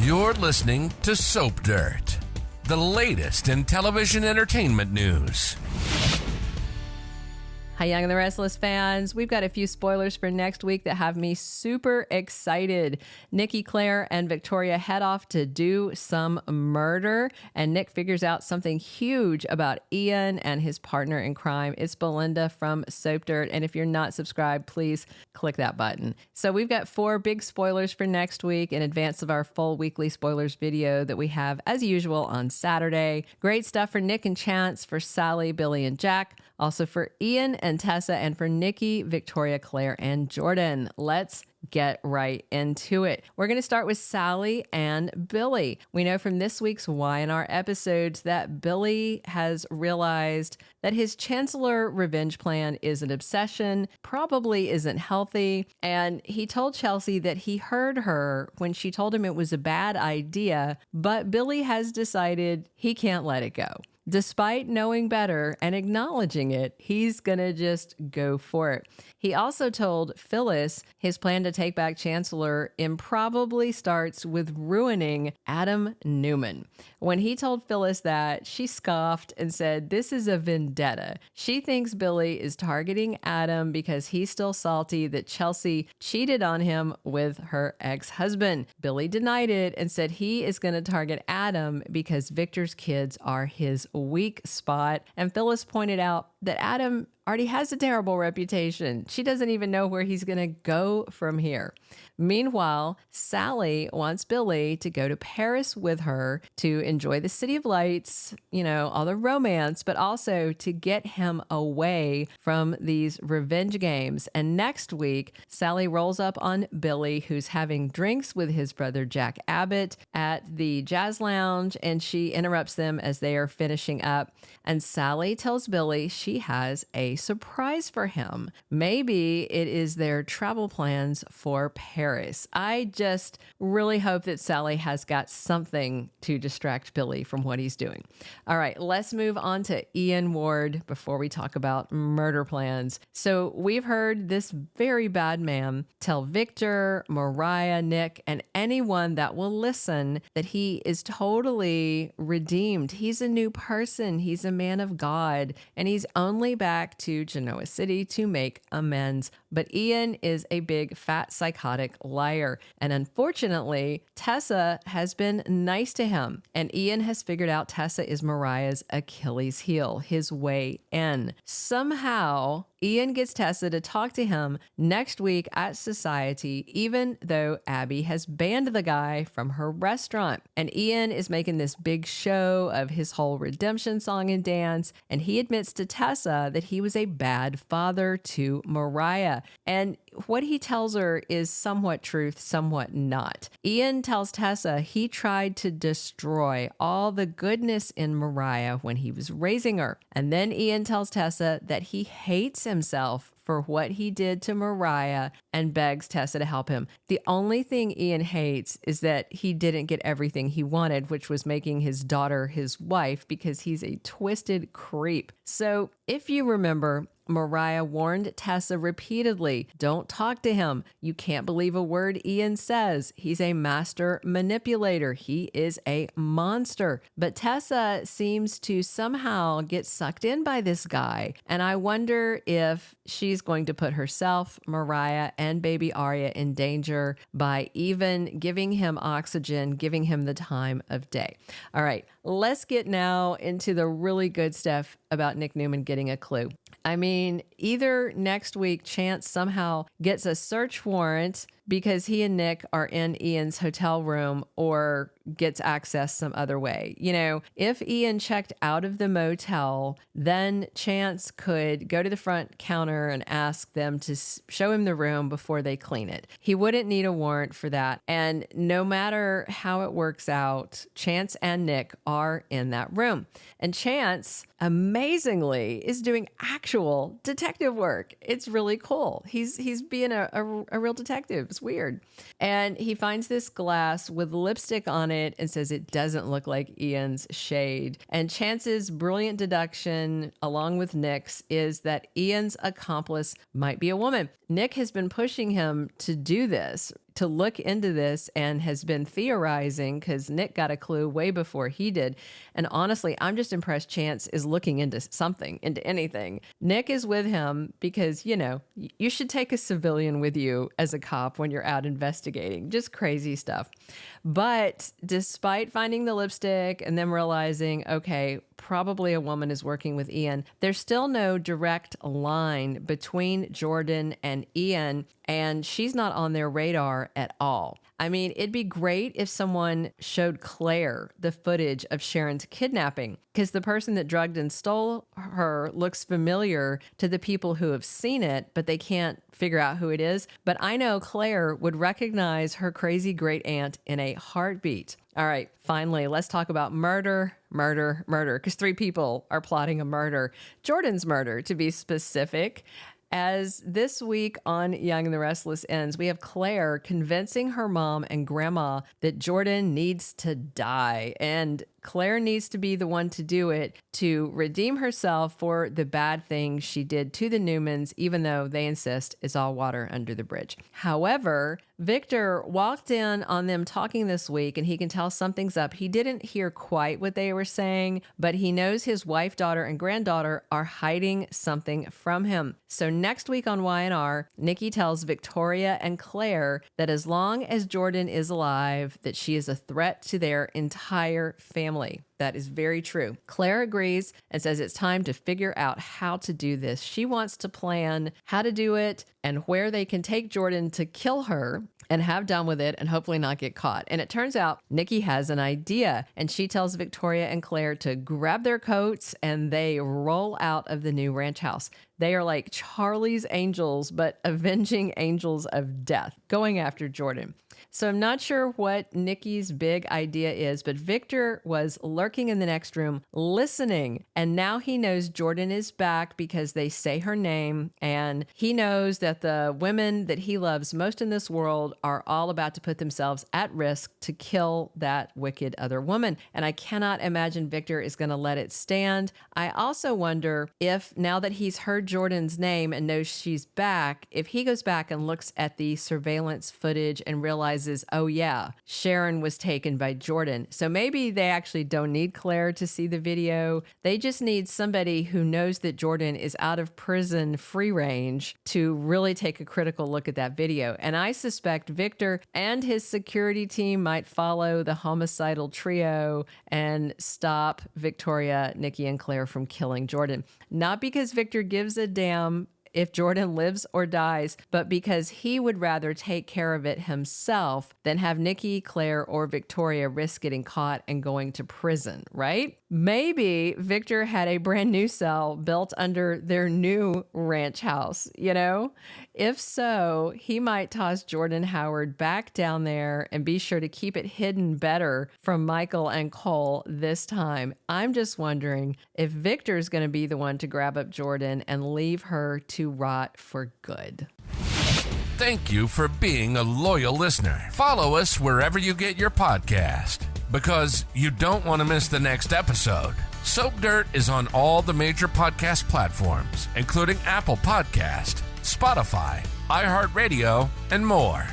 You're listening to Soap Dirt, the latest in television entertainment news. Hi, Young and the Restless fans. We've got a few spoilers for next week that have me super excited. Nikki, Claire, and Victoria head off to do some murder, and Nick figures out something huge about Ian and his partner in crime. It's Belinda from Soap Dirt, and if you're not subscribed, please click that button. So we've got 4 big spoilers for next week in advance of our full weekly spoilers video that we have, as usual, on Saturday. Great stuff for Nick and Chance, for Sally, Billy, and Jack. Also for Ian and Tessa, and for Nikki, Victoria, Claire, and Jordan. Let's get right into it. We're going to start with Sally and Billy. We know from this week's Y&R episodes that Billy has realized that his Chancellor revenge plan is an obsession, probably isn't healthy, and he told Chelsea that he heard her when she told him it was a bad idea, but Billy has decided he can't let it go. Despite knowing better and acknowledging it, he's gonna just go for it. He also told Phyllis his plan to take back Chancellor improbably starts with ruining Adam Newman. When he told Phyllis that, she scoffed and said, "This is a vendetta." She thinks Billy is targeting Adam because he's still salty that Chelsea cheated on him with her ex-husband. Billy denied it and said he is going to target Adam because Victor's kids are his weak spot. And Phyllis pointed out that Adam already has a terrible reputation. She doesn't even know where he's going to go from here. Meanwhile, Sally wants Billy to go to Paris with her to enjoy the City of Lights, you know, all the romance, but also to get him away from these revenge games. And next week, Sally rolls up on Billy, who's having drinks with his brother Jack Abbott at the Jazz Lounge, and she interrupts them as they are finishing up. And Sally tells Billy she has a surprise for him. Maybe it is their travel plans for Paris. I just really hope that Sally has got something to distract Billy from what he's doing. All right, let's move on to Ian Ward before we talk about murder plans. So we've heard this very bad man tell Victor, Mariah, Nick, and anyone that will listen that he is totally redeemed. He's a new person. He's a man of God, and he's only back to Genoa City to make amends. But Ian is a big, fat, psychotic liar. And unfortunately, Tessa has been nice to him. And Ian has figured out Tessa is Mariah's Achilles heel, his way in. Somehow, Ian gets Tessa to talk to him next week at Society, even though Abby has banned the guy from her restaurant. And Ian is making this big show of his whole redemption song and dance, and he admits to Tessa that he was a bad father to Mariah. And what he tells her is somewhat truth, somewhat not. Ian tells Tessa he tried to destroy all the goodness in Mariah when he was raising her. And then Ian tells Tessa that he hates himself for what he did to Mariah and begs Tessa to help him. The only thing Ian hates is that he didn't get everything he wanted, which was making his daughter his wife, because he's a twisted creep. So if you remember, Mariah warned Tessa repeatedly, don't talk to him. You can't believe a word Ian says. He's a master manipulator. He is a monster. But Tessa seems to somehow get sucked in by this guy. And I wonder if she's going to put herself, Mariah, and baby Arya in danger by even giving him oxygen, giving him the time of day. All right, let's get now into the really good stuff about Nick Newman getting a clue. I mean, either next week Chance somehow gets a search warrant because he and Nick are in Ian's hotel room, or gets access some other way. You know, if Ian checked out of the motel, then Chance could go to the front counter and ask them to show him the room before they clean it. He wouldn't need a warrant for that. And no matter how it works out, Chance and Nick are in that room. And Chance, amazingly, is doing actual detective work. It's really cool. He's being a real detective. It's weird. And he finds this glass with lipstick on it and says it doesn't look like Ian's shade. And Chance's brilliant deduction, along with Nick's, is that Ian's accomplice might be a woman. Nick has been pushing him to do this, to look into this and has been theorizing because Nick got a clue way before he did. And honestly, I'm just impressed Chance is looking into something, into anything. Nick is with him because, you know, you should take a civilian with you as a cop when you're out investigating. Just crazy stuff. But despite finding the lipstick and them realizing, okay, probably a woman is working with Ian, there's still no direct line between Jordan and Ian, and she's not on their radar at all. I mean, it'd be great if someone showed Claire the footage of Sharon's kidnapping, because the person that drugged and stole her looks familiar to the people who have seen it, but they can't figure out who it is. But I know Claire would recognize her crazy great aunt in a heartbeat. All right, finally, let's talk about murder, because 3 people are plotting a murder. Jordan's murder, to be specific. As this week on Young and the Restless ends, we have Claire convincing her mom and grandma that Jordan needs to die. And Claire needs to be the one to do it to redeem herself for the bad things she did to the Newmans, even though they insist it's all water under the bridge. However, Victor walked in on them talking this week and he can tell something's up. He didn't hear quite what they were saying, but he knows his wife, daughter, and granddaughter are hiding something from him. So next week on Y&R, Nikki tells Victoria and Claire that as long as Jordan is alive, that she is a threat to their entire family. That is very true. Claire agrees and says it's time to figure out how to do this. She wants to plan how to do it and where they can take Jordan to kill her and have done with it and hopefully not get caught. And it turns out Nikki has an idea, and she tells Victoria and Claire to grab their coats and they roll out of the new ranch house. They are like Charlie's Angels, but avenging angels of death, going after Jordan. So I'm not sure what Nikki's big idea is, but Victor was lurking in the next room, listening. And now he knows Jordan is back because they say her name. And he knows that the women that he loves most in this world are all about to put themselves at risk to kill that wicked other woman. And I cannot imagine Victor is going to let it stand. I also wonder if now that he's heard Jordan's name and knows she's back, if he goes back and looks at the surveillance footage and realizes, oh yeah, Sharon was taken by Jordan. So maybe they actually don't need Claire to see the video. They just need somebody who knows that Jordan is out of prison free range to really take a critical look at that video. And I suspect Victor and his security team might follow the homicidal trio and stop Victoria, Nikki, and Claire from killing Jordan. Not because Victor gives a damn if Jordan lives or dies, but because he would rather take care of it himself than have Nikki, Claire, or Victoria risk getting caught and going to prison, right? Maybe Victor had a brand new cell built under their new ranch house, you know? If so, he might toss Jordan Howard back down there and be sure to keep it hidden better from Michael and Cole this time. I'm just wondering if Victor's going to be the one to grab up Jordan and leave her to rot for good. Thank you for being a loyal listener. Follow us wherever you get your podcast, because you don't want to miss the next episode. Soap Dirt is on all the major podcast platforms, including Apple Podcast, Spotify, iHeartRadio, and more.